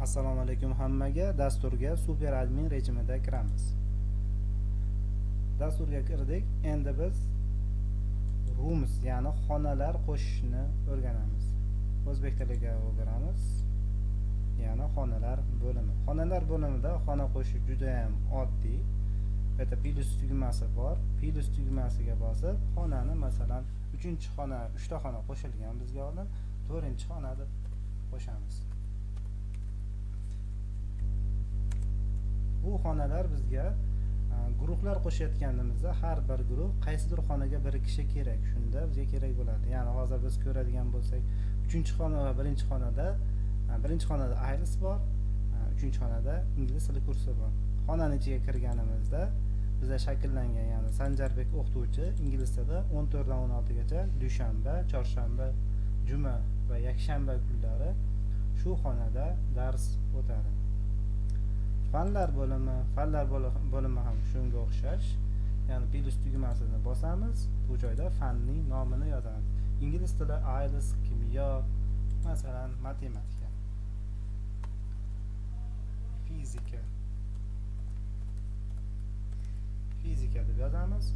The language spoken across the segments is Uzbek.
Assalomu alaykum hammaga. Dasturga super admin rejimida kiramiz. Dasturga kirdik. Endi biz rooms, ya'ni xonalar qo'shishni o'rganamiz. O'zbek tiliga o'rganamiz. Ya'ni xonalar bo'limi. Xonalar bo'limida xona qo'shish juda ham oddiy. Bu yerda plus tugmasi bor. Plus tugmasiga bosib, xonani masalan 3-xona, 3 ta xona qo'shilgan bizga oldin, 4-xona deb qo'shamiz. Bu xonalar bizga guruhlar qo'shayotganimizda har bir guruh qaysidir xonaga bir kishi kerak. Shunda bizga kerak bo'ladi. Ya'ni hozir biz ko'radigan bo'lsak, 3-xona va 1-xonada, 1-xonada IELTS bor, 3-xonada ingliz tili kursi bor. Xonaning ichiga kirganimizda bizda shakllangan, ya'ni Sanjarbek o'qituvchi ingliz tilida 14 dan 16 gacha dushanba, chorshanba, juma va yakshanba kunlari shu xonada dars o'tadi. Fanlar bo'limi ham shunga o'xshash. Ya'ni plus tugmasini bosamiz, bu joyda fanning nomini yozamiz. Ingliz tili, IELTS, kimyo, masalan, matematika, fizika deb yozamiz.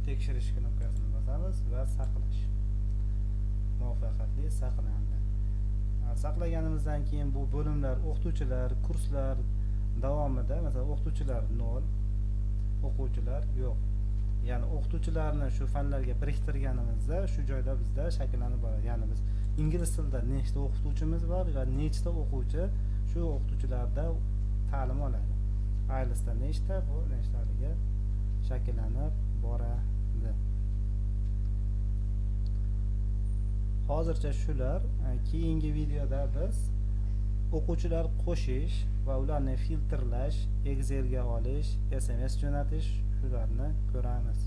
Tekshirish knopkasini bosamiz va saqlash. Muvaffaqiyatli saqlandi. Saqlaganimizdan keyin bu bo'limlar o'qituvchilar kurslar davomida, masalan, o'qituvchilar 0, o'quvchilar yo'q. Ya'ni o'qituvchilarni shu fanlarga biriktirganimizda shu joyda bizda shakllanib boradi. Ya'ni biz ingliz tilida nechta o'qituvchimiz bor va nechta o'quvchi shu o'qituvchilarda ta'lim oladi. IELTSda nechta, bu nechtaligi shakllanib boradi. Hozircha shular. Keyingi videoda biz o'quvchilar qo'shish va ularni filtrlash, Excelga olish, SMS jo'natish shularni ko'ramiz.